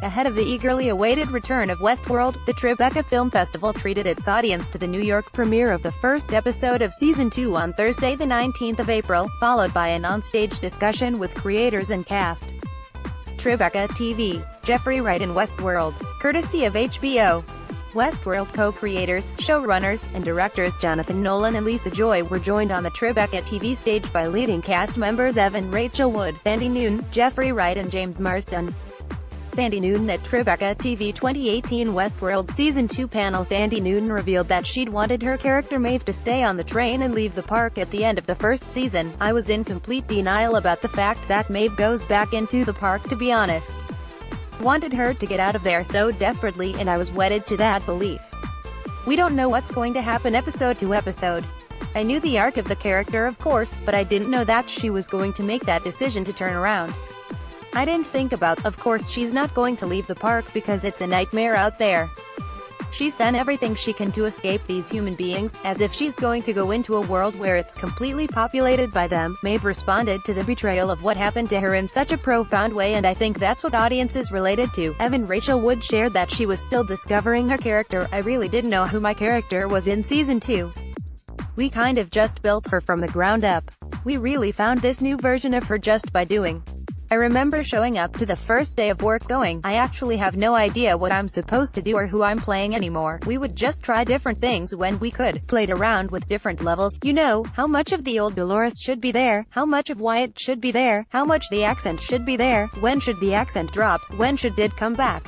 Ahead of the eagerly awaited return of Westworld, the Tribeca Film Festival treated its audience to the New York premiere of the first episode of Season 2 on Thursday the 19th of April, followed by an onstage discussion with creators and cast. Tribeca TV, Jeffrey Wright and Westworld, courtesy of HBO. Westworld co-creators, showrunners, and directors Jonathan Nolan and Lisa Joy were joined on the Tribeca TV stage by leading cast members Evan Rachel Wood, Thandie Newton, Jeffrey Wright and James Marsden. Thandie Newton at Tribeca TV 2018 Westworld Season 2 panel. Thandie Newton revealed that she'd wanted her character Maeve to stay on the train and leave the park at the end of the first season. "I was in complete denial about the fact that Maeve goes back into the park, to be honest. Wanted her to get out of there so desperately, and I was wedded to that belief. We don't know what's going to happen episode to episode. I knew the arc of the character, of course, but I didn't know that she was going to make that decision to turn around. I didn't think about, of course she's not going to leave the park because it's a nightmare out there. She's done everything she can to escape these human beings, as if she's going to go into a world where it's completely populated by them." Maeve responded to the betrayal of what happened to her in such a profound way, and I think that's what audiences related to. Evan Rachel Wood shared that she was still discovering her character. "I really didn't know who my character was in Season 2. We kind of just built her from the ground up. We really found this new version of her just by doing. I remember showing up to the first day of work going, I actually have no idea what I'm supposed to do or who I'm playing anymore. We would just try different things when we could, played around with different levels, you know, how much of the old Dolores should be there, how much of Wyatt should be there, how much the accent should be there, when should the accent drop, when should it come back.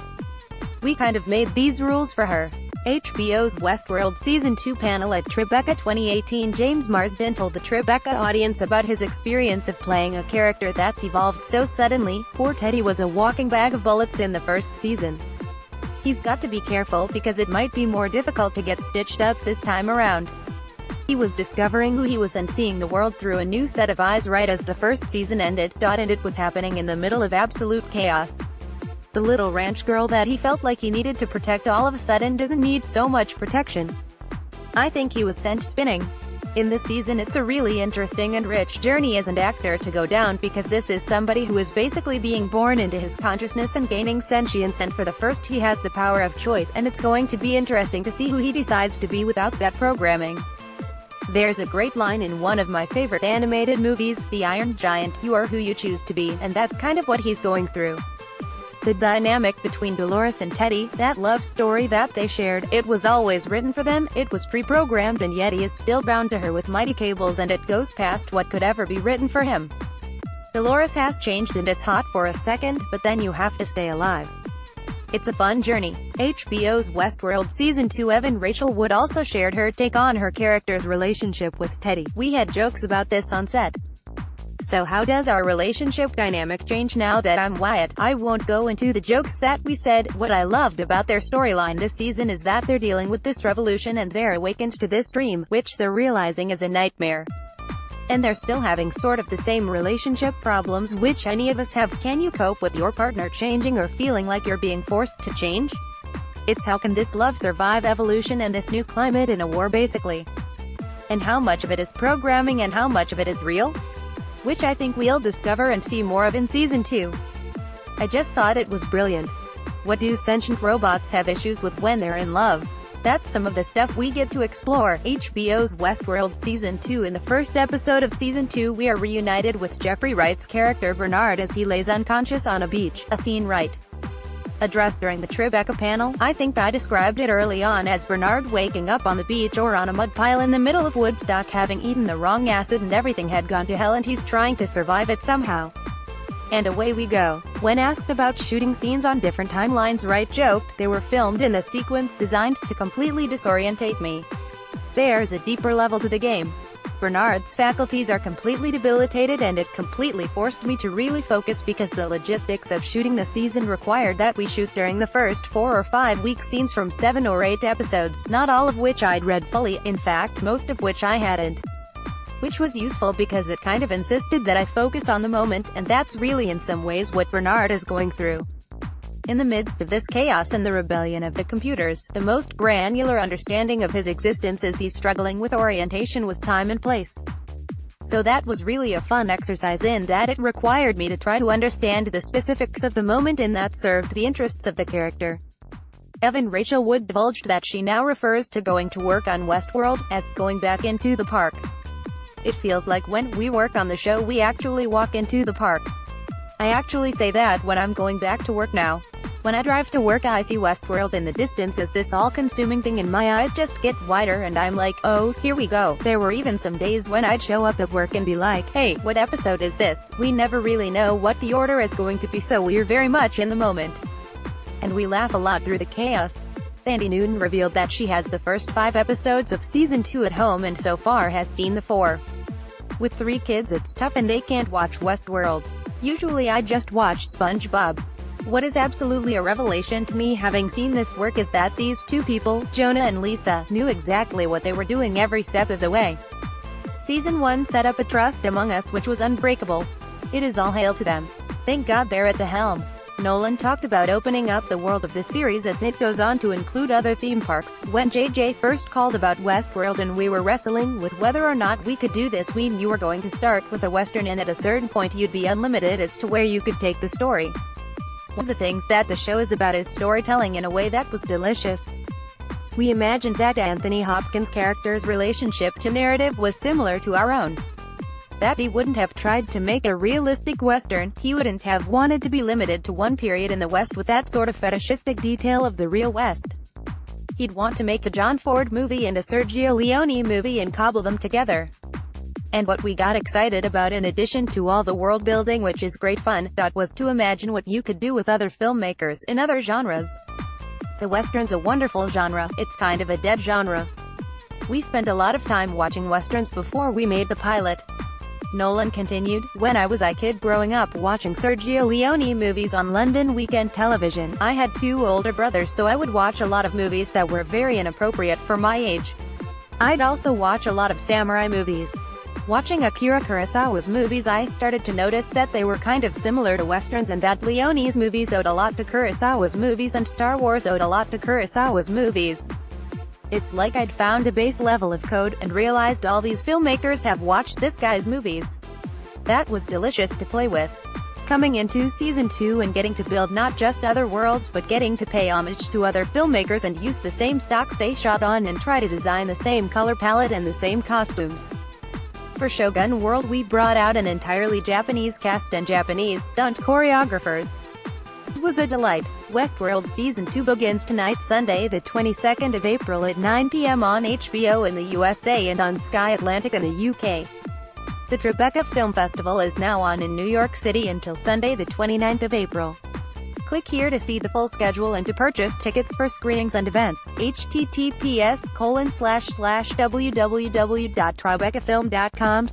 We kind of made these rules for her." HBO's Westworld Season 2 panel at Tribeca 2018 James Marsden told the Tribeca audience about his experience of playing a character that's evolved so suddenly. "Poor Teddy was a walking bag of bullets in the first season. He's got to be careful because it might be more difficult to get stitched up this time around. He was discovering who he was and seeing the world through a new set of eyes right as the first season ended, and it was happening in the middle of absolute chaos. The little ranch girl that he felt like he needed to protect all of a sudden doesn't need so much protection. I think he was sent spinning. In this season it's a really interesting and rich journey as an actor to go down, because this is somebody who is basically being born into his consciousness and gaining sentience, and for the first he has the power of choice, and it's going to be interesting to see who he decides to be without that programming. There's a great line in one of my favorite animated movies, The Iron Giant, you are who you choose to be, and that's kind of what he's going through. The dynamic between Dolores and Teddy, that love story that they shared, it was always written for them, it was pre-programmed, and yet he is still bound to her with mighty cables, and it goes past what could ever be written for him. Dolores has changed and it's hot for a second, but then you have to stay alive. It's a fun journey." HBO's Westworld Season 2 Evan Rachel Wood also shared her take on her character's relationship with Teddy. "We had jokes about this on set. So how does our relationship dynamic change now that I'm Wyatt? I won't go into the jokes that we said. What I loved about their storyline this season is that they're dealing with this revolution and they're awakened to this dream, which they're realizing is a nightmare. And they're still having sort of the same relationship problems which any of us have. Can you cope with your partner changing or feeling like you're being forced to change? It's how can this love survive evolution and this new climate in a war basically. And how much of it is programming and how much of it is real? Which I think we'll discover and see more of in Season 2. I just thought it was brilliant. What do sentient robots have issues with when they're in love? That's some of the stuff we get to explore." HBO's Westworld Season 2 In the first episode of Season 2 we are reunited with Jeffrey Wright's character Bernard as he lays unconscious on a beach, a scene Wright addressed during the Tribeca panel. "I think I described it early on as Bernard waking up on the beach or on a mud pile in the middle of Woodstock, having eaten the wrong acid and everything had gone to hell and he's trying to survive it somehow. And away we go." When asked about shooting scenes on different timelines, Wright joked, "They were filmed in a sequence designed to completely disorientate me. There's a deeper level to the game. Bernard's faculties are completely debilitated and it completely forced me to really focus because the logistics of shooting the season required that we shoot during the first 4 or 5 week scenes from 7 or 8 episodes, not all of which I'd read fully, in fact most of which I hadn't. Which was useful because it kind of insisted that I focus on the moment, and that's really in some ways what Bernard is going through. In the midst of this chaos and the rebellion of the computers, the most granular understanding of his existence is he's struggling with orientation with time and place. So that was really a fun exercise in that it required me to try to understand the specifics of the moment and that served the interests of the character. Evan Rachel Wood divulged that she now refers to going to work on Westworld as going back into the park. It feels like when we work on the show we actually walk into the park. I actually say that when I'm going back to work now. When I drive to work I see Westworld in the distance as this all-consuming thing and my eyes just get wider and I'm like, oh, here we go. There were even some days when I'd show up at work and be like, hey, what episode is this? We never really know what the order is going to be, so we're very much in the moment. And we laugh a lot through the chaos. Thandie Newton revealed that she has the first 5 episodes of season 2 at home and so far has seen the 4. With 3 kids it's tough and they can't watch Westworld. Usually I just watch SpongeBob. What is absolutely a revelation to me having seen this work is that these 2 people, Jonah and Lisa, knew exactly what they were doing every step of the way. Season 1 set up a trust among us which was unbreakable. It is all hail to them. Thank God they're at the helm. Nolan talked about opening up the world of the series as it goes on to include other theme parks. When JJ first called about Westworld and we were wrestling with whether or not we could do this, we knew you were going to start with a western and at a certain point you'd be unlimited as to where you could take the story. One of the things that the show is about is storytelling in a way that was delicious. We imagined that Anthony Hopkins' character's relationship to narrative was similar to our own. That he wouldn't have tried to make a realistic Western, he wouldn't have wanted to be limited to one period in the West with that sort of fetishistic detail of the real West. He'd want to make a John Ford movie and a Sergio Leone movie and cobble them together. And what we got excited about in addition to all the world building, which is great fun, was to imagine what you could do with other filmmakers in other genres. The Western's a wonderful genre, it's kind of a dead genre. We spent a lot of time watching Westerns before we made the pilot. Nolan continued, when I was a kid growing up watching Sergio Leone movies on London weekend television, I had 2 older brothers so I would watch a lot of movies that were very inappropriate for my age. I'd also watch a lot of samurai movies. Watching Akira Kurosawa's movies I started to notice that they were kind of similar to Westerns and that Leone's movies owed a lot to Kurosawa's movies and Star Wars owed a lot to Kurosawa's movies. It's like I'd found a base level of code, and realized all these filmmakers have watched this guy's movies. That was delicious to play with. Coming into season 2 and getting to build not just other worlds but getting to pay homage to other filmmakers and use the same stocks they shot on and try to design the same color palette and the same costumes. For Shogun World we brought out an entirely Japanese cast and Japanese stunt choreographers. It was a delight. Westworld Season 2 begins tonight, Sunday the 22nd of April at 9 p.m. on HBO in the USA and on Sky Atlantic in the UK. The Tribeca Film Festival is now on in New York City until Sunday the 29th of April. Click here to see the full schedule and to purchase tickets for screenings and events. https://www.tribecafilm.com/